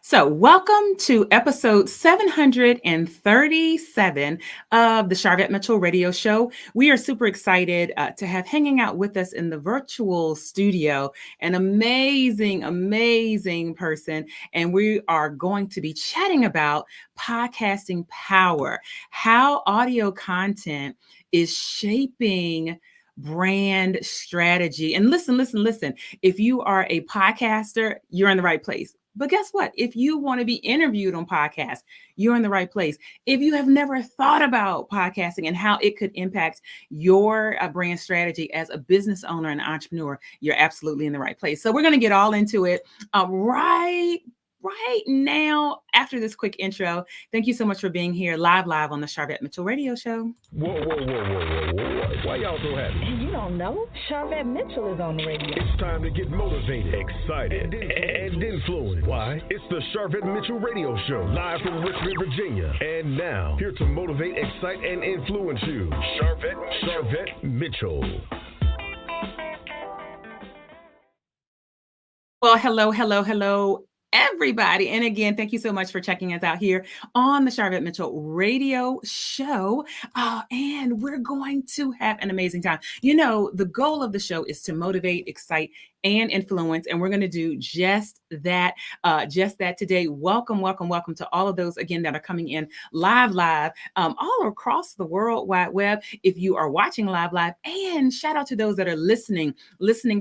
So, welcome to episode 737 of the Sharvette Mitchell radio show. We are super excited to have hanging out with us in the virtual studio an amazing person. And we are going to be chatting about podcasting power, how audio content is shaping brand strategy. And listen. If you are a podcaster, you're in the right place. But guess what? If you want to be interviewed on podcasts, you're in the right place. If you have never thought about podcasting and how it could impact your brand strategy as a business owner and entrepreneur, you're absolutely in the right place. So we're going to get all into it right now after this quick intro. Thank you so much for being here live on the Sharvette Mitchell radio show. Whoa. Why y'all so happy? You don't know? Sharvette Mitchell is on the radio. It's time to get motivated, excited, and influenced. Why? It's the Sharvette Mitchell radio show, live from Richmond, Virginia. And now, here to motivate, excite, and influence you, Sharvette Mitchell. Well, hello, everybody. And again, thank you so much for checking us out here on the Sharvette Mitchell radio show. And we're going to have an amazing time. You know, the goal of the show is to motivate, excite, and influence. And we're going to do just that today. Welcome to all of those, again, that are coming in live, all across the World Wide Web. If you are watching live, and shout out to those that are listening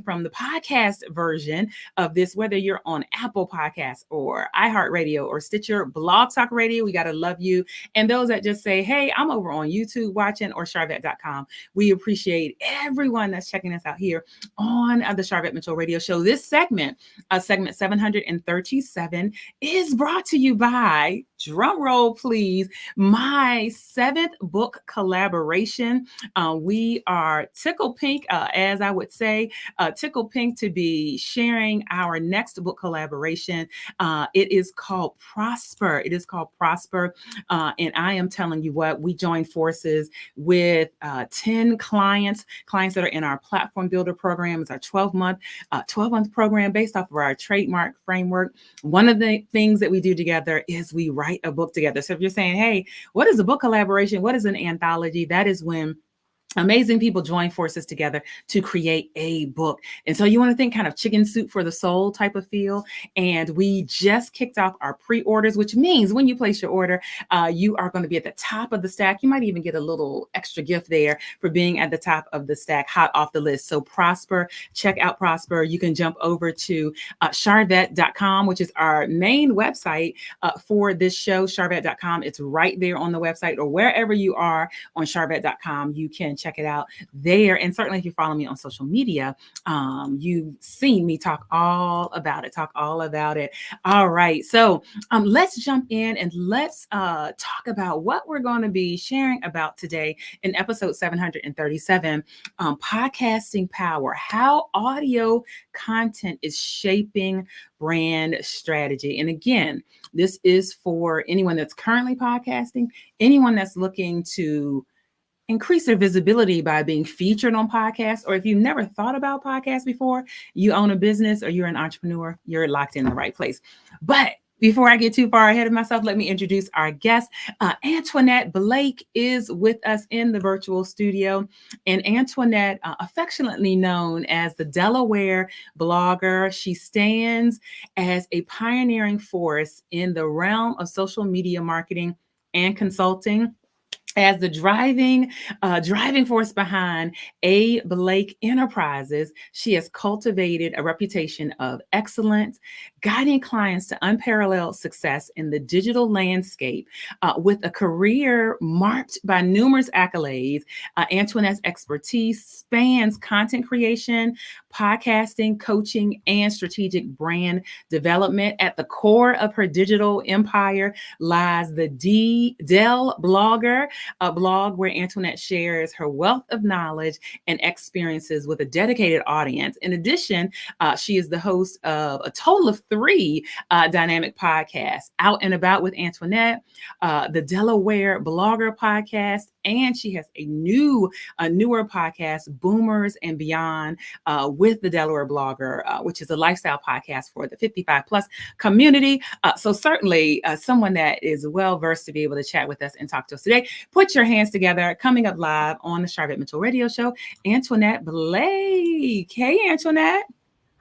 from the podcast version of this, whether you're on Apple Podcasts or iHeartRadio or Stitcher, Blog Talk Radio, we got to love you. And those that just say, hey, I'm over on YouTube watching, or Sharvette.com. We appreciate everyone that's checking us out here on the Sharvette Mitchell radio show. This segment 737, is brought to you by, drum roll please, my 7th book collaboration. We are tickled pink, as I would say, tickled pink to be sharing our next book collaboration. It is called Prosper. And I am telling you what, we joined forces with 10 clients that are in our platform builder program. It's our 12-month program based off of our trademark framework. One of the things that we do together is we write a book together. So if you're saying, hey, what is a book collaboration? What is an anthology? That is when amazing people join forces together to create a book. And so you want to think kind of chicken soup for the soul type of feel. And we just kicked off our pre-orders, which means when you place your order, you are going to be at the top of the stack. You might even get a little extra gift there for being at the top of the stack, hot off the list. So Prosper, check out Prosper. You can jump over to Sharvette.com, which is our main website for this show, Sharvette.com. It's right there on the website, or wherever you are on Sharvette.com, you can check it out there. And certainly if you follow me on social media, you've seen me talk all about it. All right. So let's jump in and let's talk about what we're going to be sharing about today in episode 737, podcasting power, how audio content is shaping brand strategy. And again, this is for anyone that's currently podcasting, anyone that's looking to increase their visibility by being featured on podcasts, or if you've never thought about podcasts before, you own a business or you're an entrepreneur, you're locked in the right place. But before I get too far ahead of myself, let me introduce our guest. Antionette Blake is with us in the virtual studio. And Antionette, affectionately known as the Delaware Blogger, she stands as a pioneering force in the realm of social media marketing and consulting. As the driving force behind A. Blake Enterprises, she has cultivated a reputation of excellence, guiding clients to unparalleled success in the digital landscape. With a career marked by numerous accolades, Antionette's expertise spans content creation, podcasting, coaching, and strategic brand development. At the core of her digital empire lies the DelBlogger, a blog where Antionette shares her wealth of knowledge and experiences with a dedicated audience. In addition, she is the host of a total of 3 dynamic podcasts: Out and About with Antionette, the Delaware Blogger Podcast, and she has a newer podcast, Boomers and Beyond, with the Delaware Blogger, which is a lifestyle podcast for the 55 plus community. So certainly someone that is well versed to be able to chat with us and talk to us today. Put your hands together. Coming up live on the Sharvette Mitchell Radio Show, Antionette Blake. Hey, Antionette.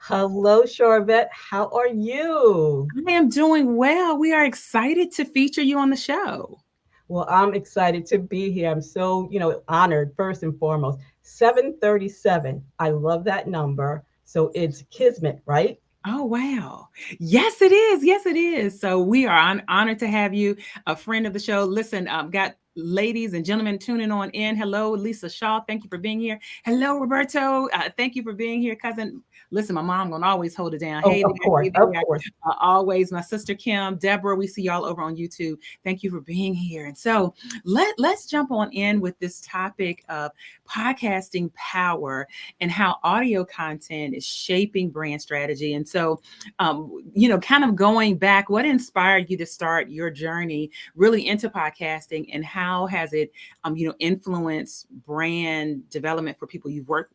Hello, Sharvette. How are you? I am doing well. We are excited to feature you on the show. Well, I'm excited to be here. I'm so, honored, first and foremost. 737. I love that number. So it's Kismet, right? Oh, wow. Yes, it is. Yes, it is. So we are honored to have you, a friend of the show. Listen, got ladies and gentlemen tuning on in. Hello, Lisa Shaw. Thank you for being here. Hello, Roberto. Thank you for being here, cousin. Listen, my mom gonna always hold it down. Oh, Hey, of course. Always. My sister Kim, Deborah. We see y'all over on YouTube. Thank you for being here. And so let's jump on in with this topic of podcasting power and how audio content is shaping brand strategy. And so, kind of going back, what inspired you to start your journey really into podcasting, and how has it, influenced brand development for people you've worked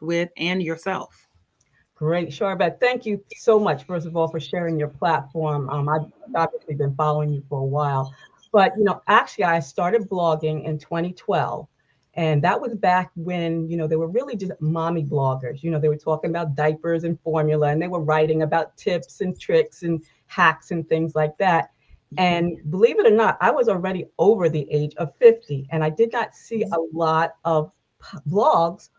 with, and yourself? Great, Sharvette. Thank you so much, first of all, for sharing your platform. I've obviously been following you for a while, but actually, I started blogging in 2012. And that was back when, they were really just mommy bloggers. They were talking about diapers and formula, and they were writing about tips and tricks and hacks and things like that. And believe it or not, I was already over the age of 50, and I did not see a lot of blogs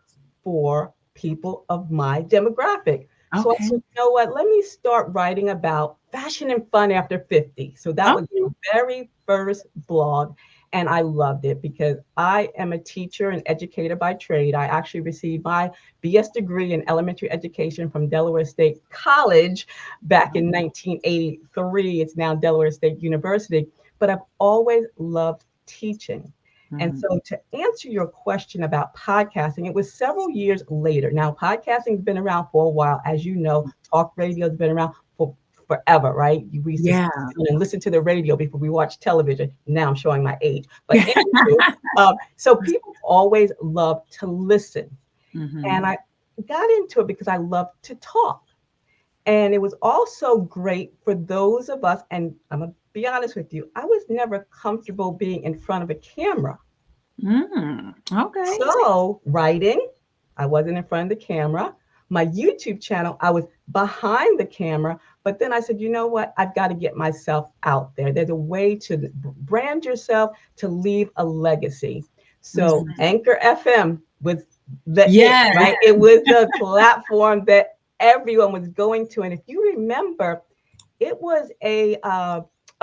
for people of my demographic. Okay. So I said, you know what, let me start writing about fashion and fun after 50. So that was the very first blog. And I loved it because I am a teacher and educator by trade. I actually received my BS degree in elementary education from Delaware State College back in 1983. It's now Delaware State University, but I've always loved teaching. And so to answer your question about podcasting, it was several years later. Now, podcasting has been around for a while. As you know, talk radio has been around for forever, right? We used to listen to the radio before we watched television. Now I'm showing my age. But anyway, so people always love to listen. And I got into it because I love to talk. And it was also great for those of us, and I'm going to be honest with you, I was never comfortable being in front of a camera. Okay. So writing, I wasn't in front of the camera. My YouTube channel, I was behind the camera, but then I said, you know what? I've got to get myself out there. There's a way to brand yourself, to leave a legacy. So Anchor FM was it, right? It was a platform that everyone was going to. And if you remember, it was a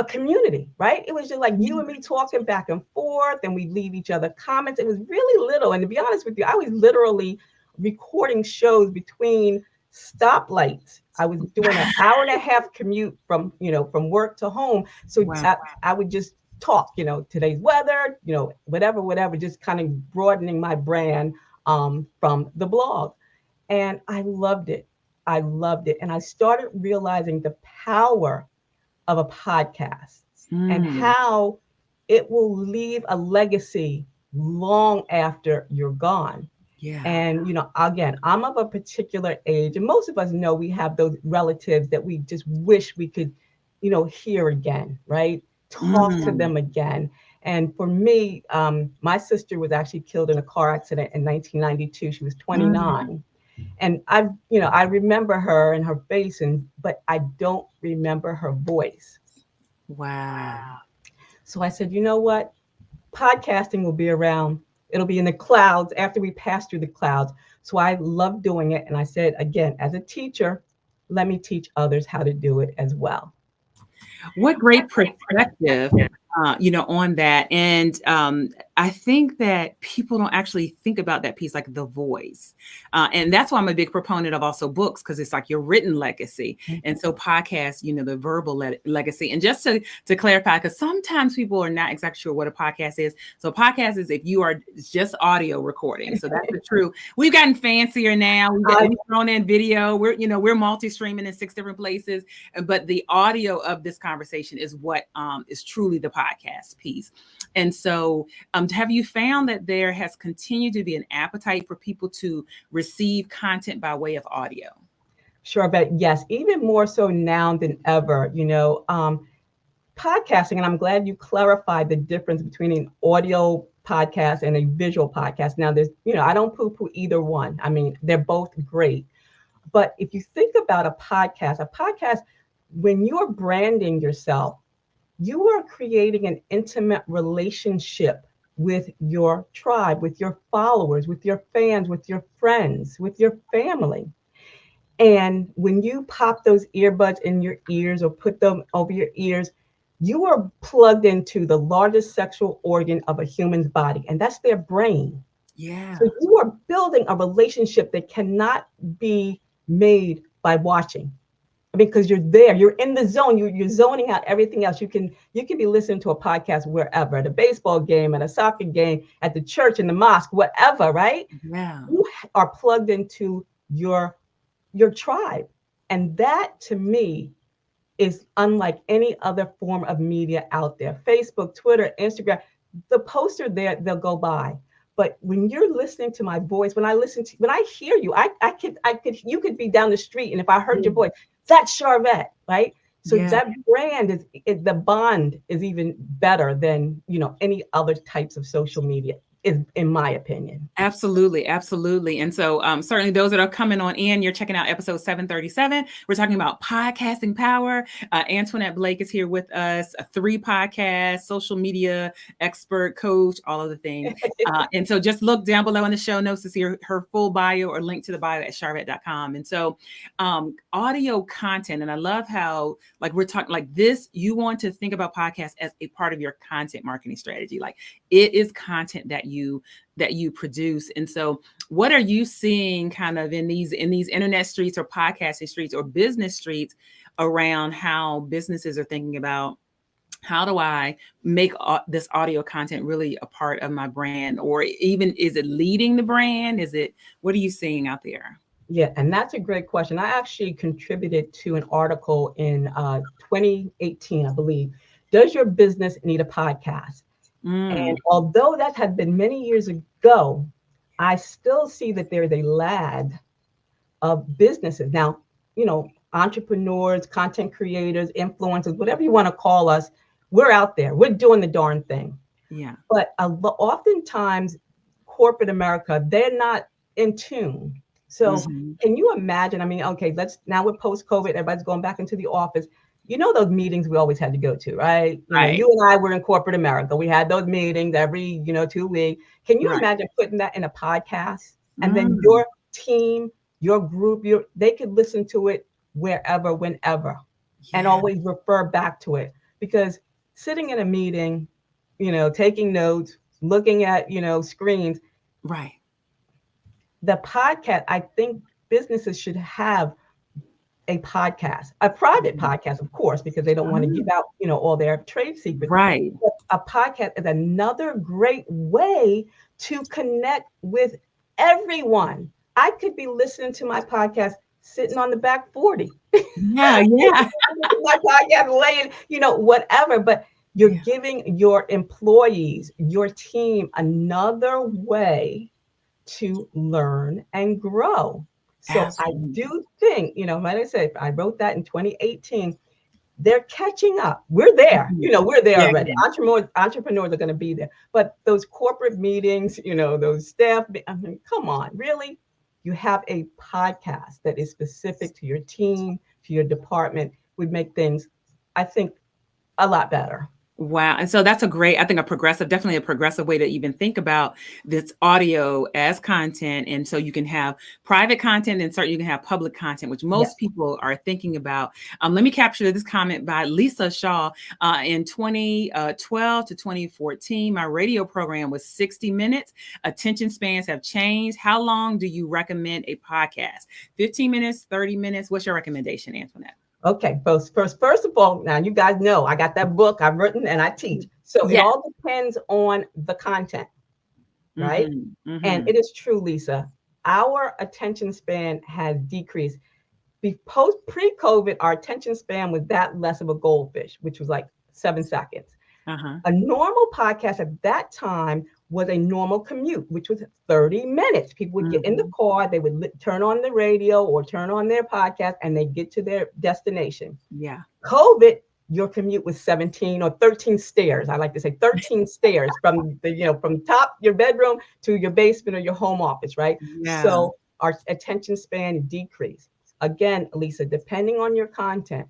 community, right? It was just like you and me talking back and forth, and we'd leave each other comments. It was really little. And to be honest with you, I was literally recording shows between stoplights. I was doing an hour and a half commute from work to home. So I would just talk, today's weather, whatever, just kind of broadening my brand from the blog. And I loved it. And I started realizing the power of a podcast and how it will leave a legacy long after you're gone. Yeah. And, again, I'm of a particular age, and most of us know we have those relatives that we just wish we could, hear again, right? Talk to them again. And for me, my sister was actually killed in a car accident in 1992. She was 29. And I remember her and her face, but I don't remember her voice. Wow. So I said, you know what? Podcasting will be around. It'll be in the clouds after we pass through the clouds. So I love doing it. And I said, again, as a teacher, let me teach others how to do it as well. What great perspective, on that. And I think that people don't actually think about that piece, like the voice. And that's why I'm a big proponent of also books, because it's like your written legacy. And so podcasts, the verbal legacy. And just to clarify, because sometimes people are not exactly sure what a podcast is. So podcast is if you are just audio recording. So that's the truth. We've gotten fancier now. We've thrown in video. We're multi-streaming in 6 different places. But the audio of this conversation is what is truly the podcast piece. And so have you found that there has continued to be an appetite for people to receive content by way of audio? Sure, but yes, even more so now than ever, podcasting, and I'm glad you clarified the difference between an audio podcast and a visual podcast. Now, I don't poo-poo either one. I mean, they're both great. But if you think about a podcast, when you're branding yourself, you are creating an intimate relationship with your tribe, with your followers, with your fans, with your friends, with your family. And when you pop those earbuds in your ears or put them over your ears, you are plugged into the largest sexual organ of a human's body, and that's their brain. Yeah. So you are building a relationship that cannot be made by watching. I mean, because you're there, you're in the zone, you're zoning out everything else. You can be listening to a podcast wherever, at a baseball game, at a soccer game, at the church, in the mosque, whatever, right? Yeah. You are plugged into your tribe. And that, to me, is unlike any other form of media out there. Facebook, Twitter, Instagram, the posts are there, they'll go by. But when you're listening to my voice, when I hear you, you could be down the street, and if I heard your voice, that's Sharvette, right? So that brand the bond is even better than, any other types of social media, is, in my opinion. Absolutely. Absolutely. And so certainly those that are coming on in, you're checking out episode 737. We're talking about podcasting power. Antionette Blake is here with us, a 3 podcast, social media expert, coach, all of the things. And so just look down below in the show notes to see her full bio, or link to the bio at sharvette.com. And so audio content. And I love how, like, we're talking like this, you want to think about podcasts as a part of your content marketing strategy. Like, it is content that you produce. And so what are you seeing kind of in these internet streets, or podcasting streets, or business streets, around how businesses are thinking about, how do I make this audio content really a part of my brand? Or even, is it leading the brand? What are you seeing out there? Yeah, and that's a great question. I actually contributed to an article in 2018, I believe. Does your business need a podcast? And although that had been many years ago, I still see that there is a lag of businesses. Now, entrepreneurs, content creators, influencers, whatever you want to call us, we're out there. We're doing the darn thing. Yeah. But oftentimes, corporate America, they're not in tune. So can you imagine? I mean, okay, now we're post-COVID, everybody's going back into the office. Those meetings we always had to go to, right? You and I were in corporate America. We had those meetings every, 2 weeks. Can you imagine putting that in a podcast? And then your team, your group, they could listen to it wherever, whenever, and always refer back to it. Because sitting in a meeting, taking notes, looking at, screens. Right. The podcast, I think businesses should have a podcast, a private podcast, of course, because they don't want to give out, all their trade secrets. Right. But a podcast is another great way to connect with everyone. I could be listening to my podcast sitting on the back 40. Yeah. My podcast laying, whatever. But you're giving your employees, your team, another way to learn and grow. So absolutely. I do think, like I said, I wrote that in 2018. They're catching up. We're there. We're there already. Entrepreneurs are going to be there. But those corporate meetings, those staff, I mean, come on, really? You have a podcast that is specific to your team, to your department, would make things, I think, a lot better. Wow. And so that's definitely a progressive way to even think about this audio as content. And so you can have private content, and certainly you can have public content, which most people are thinking about. Let me capture this comment by Lisa Shaw. In 2012 to 2014, my radio program was 60 minutes. Attention spans have changed. How long do you recommend a podcast? 15 minutes, 30 minutes? What's your recommendation, Antionette? Okay, first of all, now you guys know I got that book I've written and I teach. So it all depends on the content, right? And it is true, Lisa. Our attention span has decreased. Pre-COVID, our attention span was that less of a goldfish, which was like 7 seconds. A normal podcast at that time was a normal commute, which was 30 minutes. People would get in the car, they would turn on the radio or turn on their podcast, and they get to their destination. Yeah. COVID, your commute was 17 or 13 stairs. I like to say 13 stairs from from top your bedroom to your basement or your home office, right? Yeah. So our attention span decreased. Again, Lisa, depending on your content,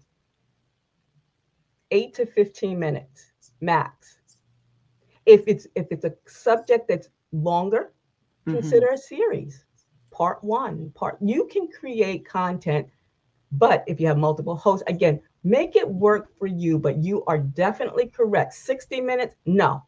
8 to 15 minutes max. If it's a subject that's longer, consider a series. Part 1, you can create content, but if you have multiple hosts, again, make it work for you. But you are definitely correct. 60 minutes, no.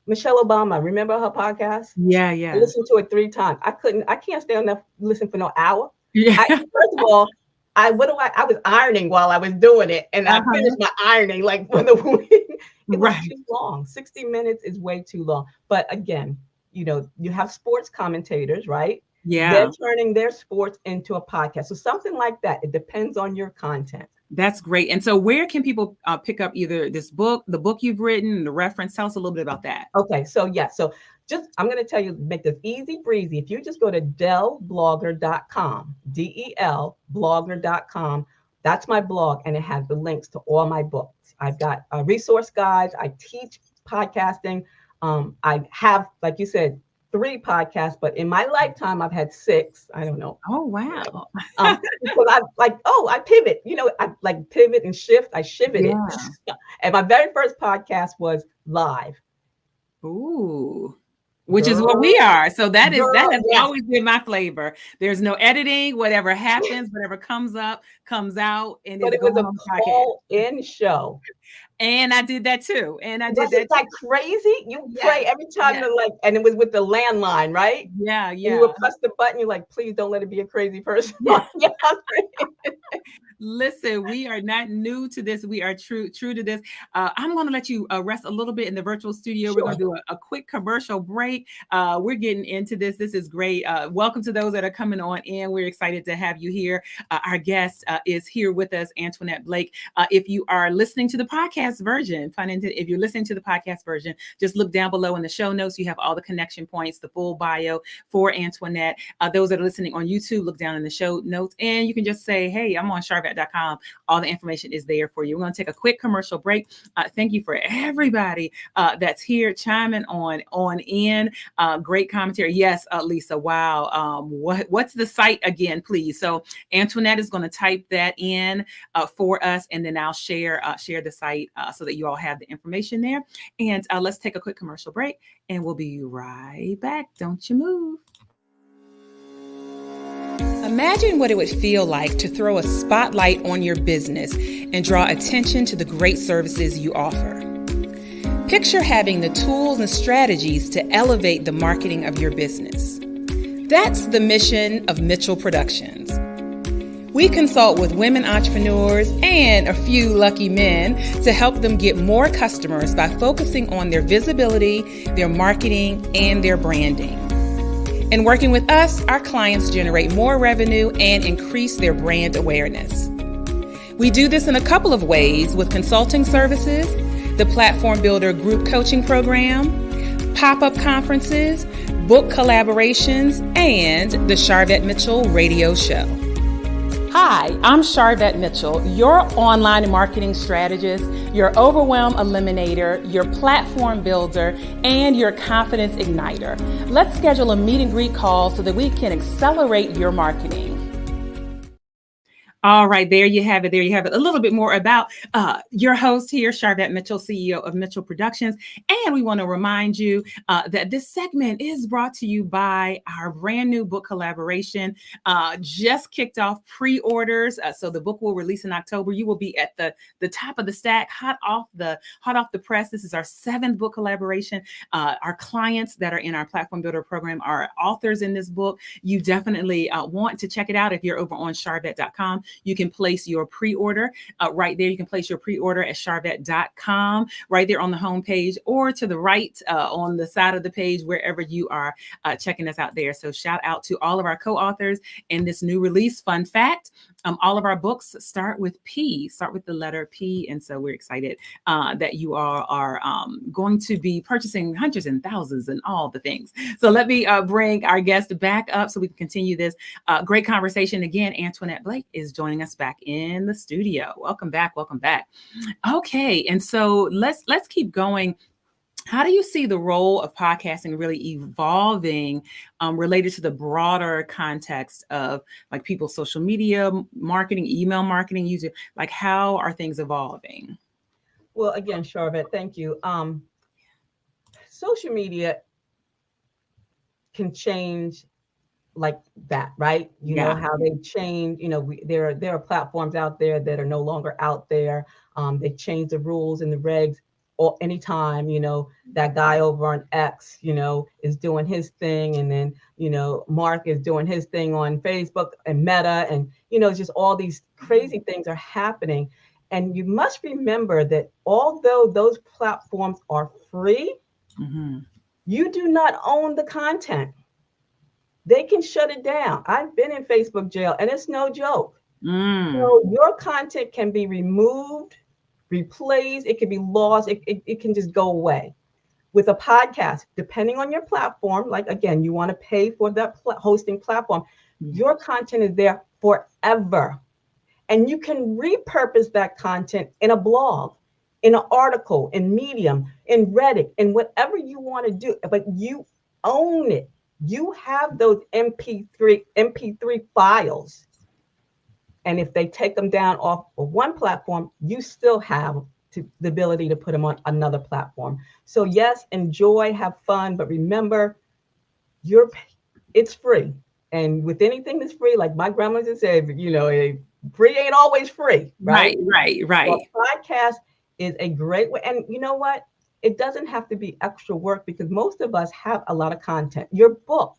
Michelle Obama, remember her podcast? Yeah. I listened to it 3 times. I can't stay on that listen for no hour. Yeah. First of all, I was ironing while I was doing it, and I finished my ironing like for the week. It was too long. 60 minutes is way too long. But again, you have sports commentators, right? Yeah. They're turning their sports into a podcast. So something like that. It depends on your content. That's great. And so where can people pick up either this book, the book you've written, the reference? Tell us a little bit about that. Okay. So I'm going to tell you, make this easy breezy. If you just go to DelBlogger.com, DelBlogger.com, that's my blog, and it has the links to all my books. I've got resource guides. I teach podcasting. I have, like you said, 3 podcasts, but in my lifetime, I've had 6. I don't know. Oh, wow. Because I pivot. I like pivot and shift. I shiveted. Yeah. And my very first podcast was live. Ooh. Which is what we are. So that has always been my flavor. There's no editing. Whatever happens, whatever comes up, comes out. And but it was a call-in show. And I did that too. And I did that like crazy. You play every time and it was with the landline, right? Yeah. And you would press the button. You're like, please don't let it be a crazy person. Listen, we are not new to this. We are true to this. I'm going to let you rest a little bit in the virtual studio. Sure. We're going to do a quick commercial break. We're getting into this. This is great. Welcome to those that are coming on in. We're excited to have you here. Our guest is here with us, Antionette Blake. If you are listening to the podcast version, if you're listening to the podcast version, just look down below in the show notes. You have all the connection points, the full bio for Antionette. Those that are listening on YouTube, look down in the show notes, and you can just say, hey, I'm on Sharvette.com. All the information is there for you. We're going to take a quick commercial break. Thank you for everybody that's here chiming on in. Great commentary. Yes, Lisa. Wow. What's the site again, please? So Antionette is going to type that in for us, and then I'll share the site so that you all have the information there. And let's take a quick commercial break, and we'll be right back. Don't you move. Imagine what it would feel like to throw a spotlight on your business and draw attention to the great services you offer. Picture having the tools and strategies to elevate the marketing of your business. That's the mission of Mitchell Productions. We consult with women entrepreneurs and a few lucky men to help them get more customers by focusing on their visibility, their marketing, and their branding. In working with us, our clients generate more revenue and increase their brand awareness. We do this in a couple of ways with consulting services, the Platform Builder Group Coaching Program, pop-up conferences, book collaborations, and the Sharvette Mitchell Radio Show. Hi, I'm Sharvette Mitchell, your online marketing strategist, your overwhelm eliminator, your platform builder, and your confidence igniter. Let's schedule a meet and greet call so that we can accelerate your marketing. All right, there you have it. There you have it. A little bit more about your host here, Sharvette Mitchell, CEO of Mitchell Productions. And we want to remind you that this segment is brought to you by our brand new book collaboration. Just kicked off pre-orders. So the book will release in October. You will be at the top of the stack, hot off the press. This is our 7th book collaboration. Our clients that are in our Platform Builder program are authors in this book. You definitely want to check it out. If you're over on Sharvette.com, you can place your pre-order right there. You can place your pre-order at Sharvette.com, right there on the homepage, or to the right on the side of the page, wherever you are checking us out there. So shout out to all of our co-authors in this new release. Fun fact, All of our books start with P, start with the letter P. And so we're excited that you all are going to be purchasing hundreds and thousands and all the things. So let me bring our guest back up so we can continue this great conversation. Again, Antionette Blake is joining us back in the studio. Welcome back. Welcome back. Okay. And so let's keep going. How do you see the role of podcasting really evolving related to the broader context of like people's social media marketing, email marketing, user? Like, how are things evolving? Well, again, Sharvette, thank you. Social media can change like that, right? You know how they change. You know, there are platforms out there that are no longer out there. They change the rules and the regs. Or anytime, you know, that guy over on X, you know, is doing his thing. And then, you know, Mark is doing his thing on Facebook and Meta. And, you know, just all these crazy things are happening. And you must remember that although those platforms are free, you do not own the content. They can shut it down. I've been in Facebook jail and it's no joke. So your content can be removed, replaced, it can be lost, it can just go away. With a podcast, depending on your platform, like again, you want to pay for that hosting platform, your content is there forever. And you can repurpose that content in a blog, in an article, in Medium, in Reddit, in whatever you want to do, but you own it. You have those MP3 files. And if they take them down off of one platform, you still have the ability to put them on another platform. So yes, enjoy, have fun, but remember, it's free. And with anything that's free, like my grandma used to say, you know, free ain't always free, right? Right. Well, podcast is a great way. And you know what? It doesn't have to be extra work because most of us have a lot of content. Your book,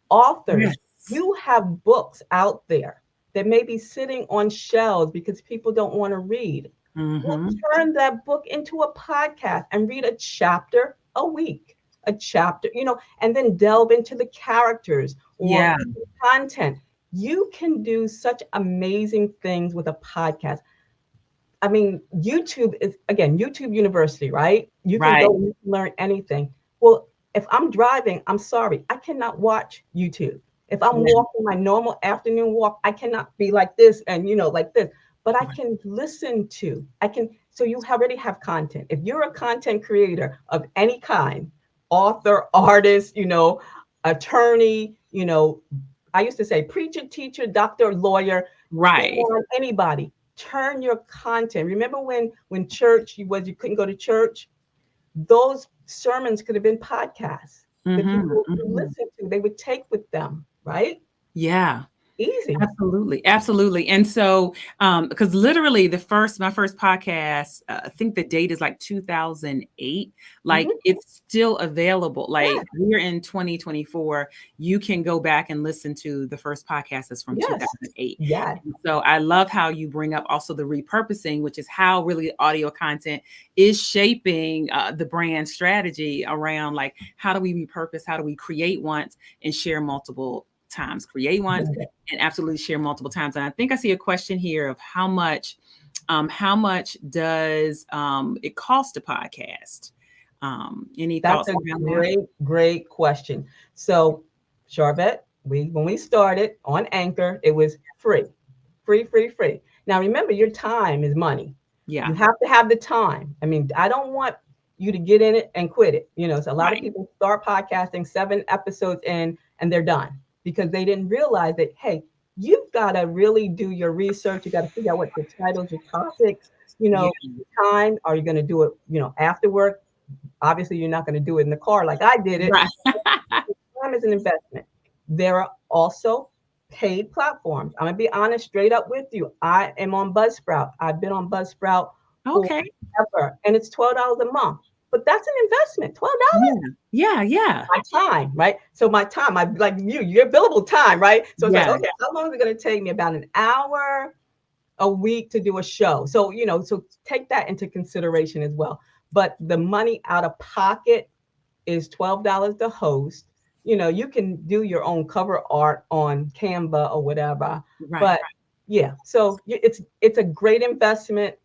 authors, you have books out there that may be sitting on shelves because people don't want to read. Well, turn that book into a podcast and read a chapter a week, you know, and then delve into the characters or the content. You can do such amazing things with a podcast. I mean, YouTube is, again, YouTube University, right? You can go learn anything. Well, if I'm driving, I'm sorry, I cannot watch YouTube. If I'm walking my normal afternoon walk, I cannot be like this and, you know, like this, but I can listen to, so you already have content. If you're a content creator of any kind, author, artist, you know, attorney, you know, I used to say preacher, teacher, doctor, lawyer, anybody, turn your content. Remember when church, you couldn't go to church? Those sermons could have been podcasts that people would listen to, they would take with them. Right? Yeah. Easy. Absolutely. And so, because literally my first podcast, I think the date is like 2008, like it's still available. Like we're in 2024, you can go back and listen to the first podcast that's from 2008. Yeah. So I love how you bring up also the repurposing, which is how really audio content is shaping the brand strategy around like, how do we repurpose? How do we create once and share multiple times, create once and absolutely share multiple times. And I think I see a question here of how much does it cost to podcast? Any thoughts? That's a great question. So Sharvette, when we started on Anchor, it was free. Now remember, your time is money. Yeah. You have to have the time. I mean, I don't want you to get in it and quit it. You know, so a lot of people start podcasting 7 episodes in and they're done, because they didn't realize that, hey, you've got to really do your research. You got to figure out what your titles, your topics, you know, time. Are you going to do it, you know, after work? Obviously, you're not going to do it in the car like I did it. Right. Time is an investment. There are also paid platforms. I'm going to be honest, straight up with you. I am on Buzzsprout. I've been on Buzzsprout forever, and it's $12 a month. But that's an investment, $12. Yeah. My time, right? So my time, your billable time, right? So it's like, okay, how long is it going to take me? About an hour a week to do a show. So, you know, so take that into consideration as well. But the money out of pocket is $12 to host. You know, you can do your own cover art on Canva or whatever, but yeah. So it's a great investment,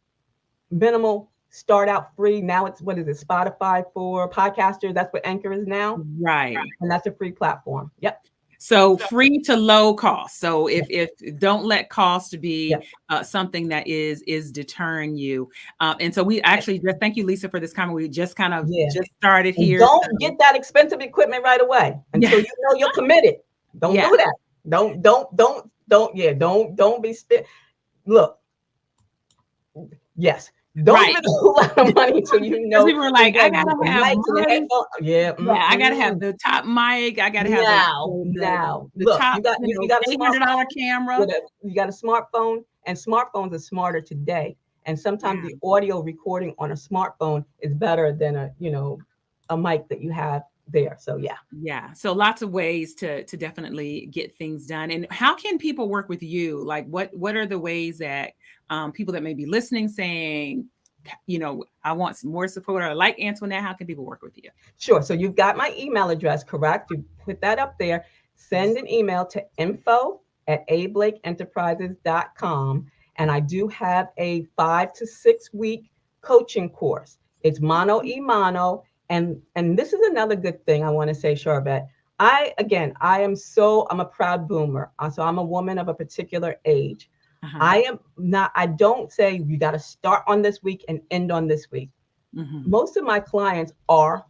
minimal, start out free. Now it's, what is it, Spotify for podcasters? That's what Anchor is now. Right. And that's a free platform. Yep. So free to low cost. So if don't let cost be something that is deterring you. And so we actually just, thank you, Lisa, for this comment. We just kind of just started here. And don't get that expensive equipment right away until you know you're committed. Don't do that. Don't be spent. Look. Yes. Don't spend a whole lot of money until you know. People were like, I gotta have I gotta have the top mic. I gotta have the look, top. You got a $800 camera. You got a smartphone, and smartphones are smarter today. And sometimes the audio recording on a smartphone is better than a mic that you have there. So so lots of ways to definitely get things done. And how can people work with you? Like what are the ways that people that may be listening saying, I want some more support, or like Antionette, how can people work with you? Sure. So you've got my email address, correct? You put that up there. Send an email to info@ablakeenterprises.com. And I do have a 5 to 6 week coaching course. It's mano y mano. And this is another good thing I want to say, Sharvette. I'm a proud boomer. So I'm a woman of a particular age. I don't say you got to start on this week and end on this week. Most of my clients are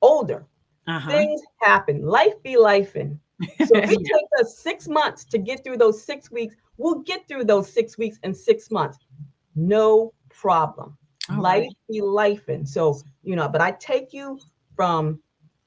older. Things happen. Life be lifing. So if it takes us 6 months to get through those 6 weeks, we'll get through those 6 weeks in 6 months. No problem. Life be lifing. So, but I take you from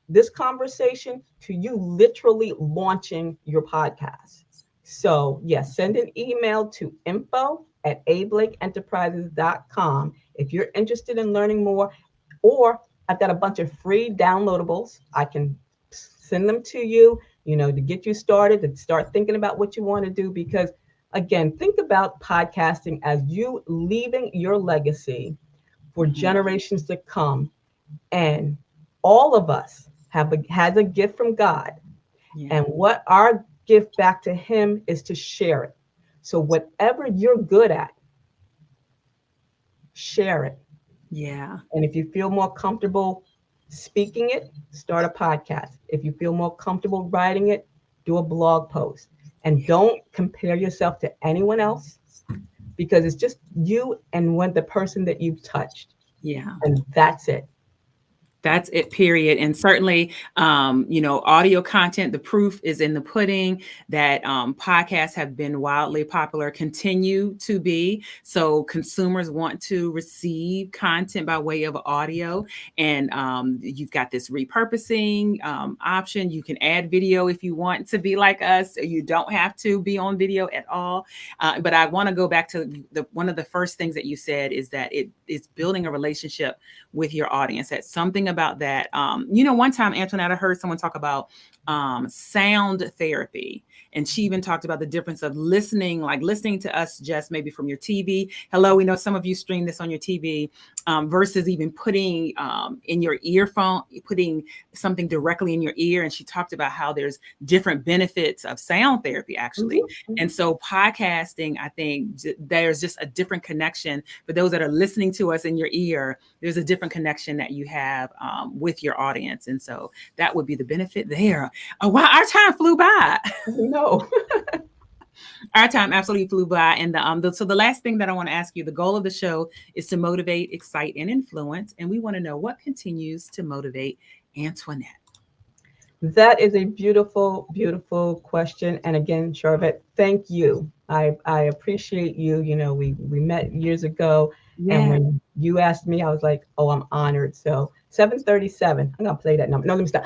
this conversation to you literally launching your podcast. So send an email to info@ablakeenterprises.com if you're interested in learning more, or I've got a bunch of free downloadables. I can send them to you, to get you started, to start thinking about what you want to do. Because again, think about podcasting as you leaving your legacy for generations to come. And all of us has a gift from God. And what our gift back to him is to share it. So whatever you're good at, share it. And if you feel more comfortable speaking it, start a podcast. If you feel more comfortable writing it, do a blog post. And don't compare yourself to anyone else, because it's just you and the person that you've touched. And that's it. That's it, period. And certainly, audio content, the proof is in the pudding that podcasts have been wildly popular, continue to be. So consumers want to receive content by way of audio. And you've got this repurposing option. You can add video if you want to be like us. You don't have to be on video at all. But I want to go back to one of the first things that you said is that it's building a relationship with your audience. That's something about that. One time, Antionette, I heard someone talk about sound therapy. And she even talked about the difference of listening to us just maybe from your TV. Hello, we know some of you stream this on your TV, versus even putting in your earphone, putting something directly in your ear. And she talked about how there's different benefits of sound therapy, actually. And so podcasting, I think there's just a different connection for those that are listening to us in your ear. There's a different connection that you have with your audience. And so that would be the benefit there. Oh, wow, our time flew by. No. Our time absolutely flew by. And so the last thing that I want to ask you, the goal of the show is to motivate, excite, and influence. And we want to know what continues to motivate Antionette. That is a beautiful, beautiful question. And again, Sharvette, thank you. I appreciate you. We met years ago. And when you asked me, I was like, oh, I'm honored. So 737. I'm going to play that number. No, let me stop.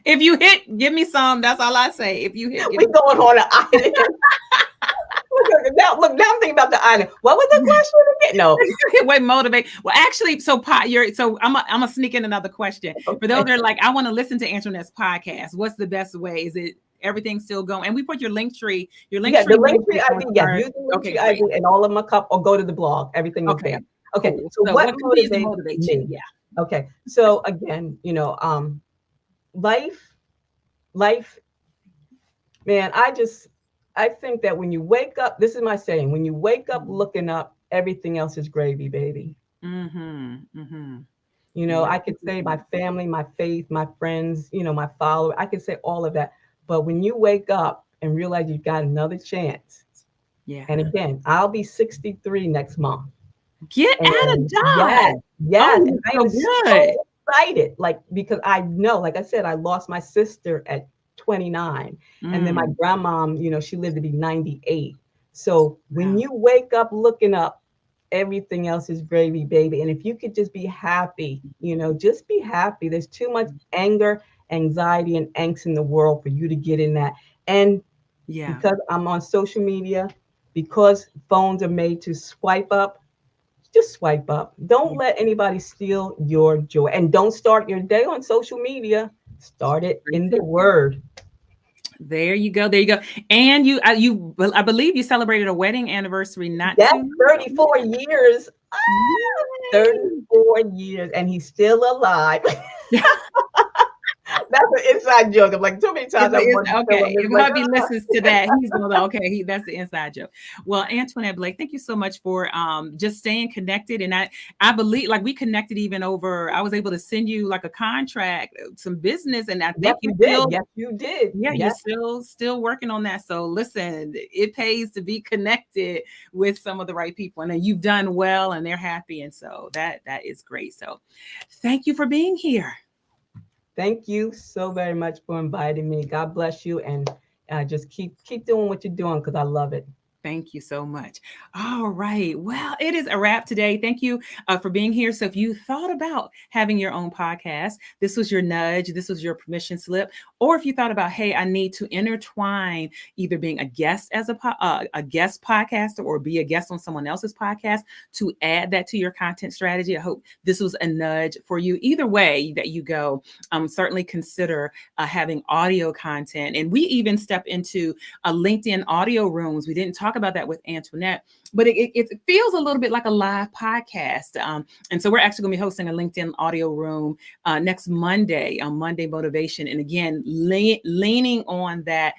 If you hit, give me some. That's all I say. If you hit, we're going on an island. Look, now I'm thinking about the island. What was the question again? No. Wait, motivate. Well, actually, so I'm gonna sneak in another question. Okay. For those that are like, I want to listen to Antionette's podcast. What's the best way? Is it everything still going? And we put your link tree. The link tree ID. Yeah, use the link tree ID and all of them up, or go to the blog. Everything is there. Okay. Cool. So what motivates you? Yeah. Okay. So again, life, man, I think that when you wake up, this is my saying, when you wake up looking up, everything else is gravy, baby. Mm-hmm. Mm-hmm. You know, I could say my family, my faith, my friends, you know, my followers, I could say all of that. But when you wake up and realize you've got another chance, Yeah. and again, I'll be 63 next month. Get out of Dodge. Yes. Oh, And I so am good. so excited, like, because I know, like I said, I lost my sister at 29. And then my grandmom, you know, she lived to be 98. So when you wake up looking up, everything else is gravy, baby. And if you could just be happy, you know, just be happy. There's too much anger, anxiety, and angst in the world for you to get in that. And because I'm on social media, because phones are made to swipe up, just swipe up. Don't let anybody steal your joy. And don't start your day on social media. Start it in the Word. There you go. There you go. And I believe you celebrated a wedding anniversary. Not 34 years. 34 years, and he's still alive. That's an inside joke. I'm like, too many times. Okay, if hubby listens to that, he's going to okay. That's the inside joke. Well, Antionette Blake, thank you so much for just staying connected. And I believe, like, we connected even over. I was able to send you like a contract, some business, and I think you did. Yes, you did. Yeah, you're still working on that. So listen, it pays to be connected with some of the right people, and you've done well, and they're happy, and so that is great. So, thank you for being here. Thank you so very much for inviting me. God bless you, and just keep doing what you're doing because I love it. Thank you so much. All right. Well, it is a wrap today. Thank you for being here. So if you thought about having your own podcast, this was your nudge, this was your permission slip, or if you thought about, hey, I need to intertwine either being a guest as a guest podcaster or be a guest on someone else's podcast to add that to your content strategy. I hope this was a nudge for you. Either way that you go, certainly consider having audio content. And we even step into LinkedIn audio rooms. We didn't talk about that with Antionette, but it feels a little bit like a live podcast. And so we're actually going to be hosting a LinkedIn audio room next Monday, on Monday Motivation. And again, leaning on that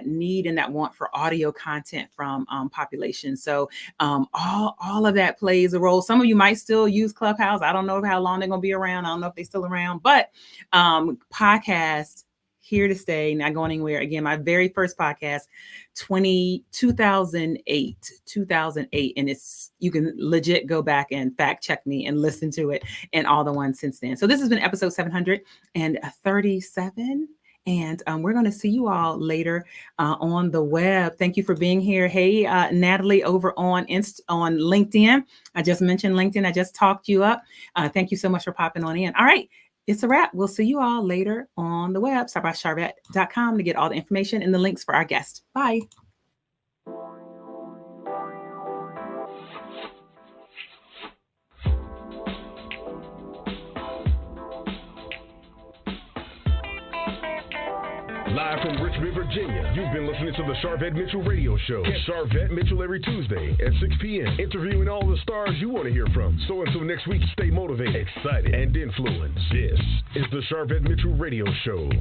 need and that want for audio content from population. So all of that plays a role. Some of you might still use Clubhouse. I don't know how long they're going to be around. I don't know if they're still around, but podcasts here to stay, not going anywhere. Again, my very first podcast, 2008, and you can legit go back and fact check me and listen to it and all the ones since then. So this has been episode 737. And we're going to see you all later on the web. Thank you for being here. Hey, Natalie over on LinkedIn. I just mentioned LinkedIn. I just talked you up. Thank you so much for popping on in. All right. It's a wrap. We'll see you all later on the web. Stop by Sharvette.com to get all the information and the links for our guest. Bye. Live from Richmond, Virginia, you've been listening to the Sharvette Mitchell Radio Show. Catch Sharvette Mitchell every Tuesday at 6 p.m., interviewing all the stars you want to hear from. So until next week, stay motivated, excited, and influenced. This is the Sharvette Mitchell Radio Show.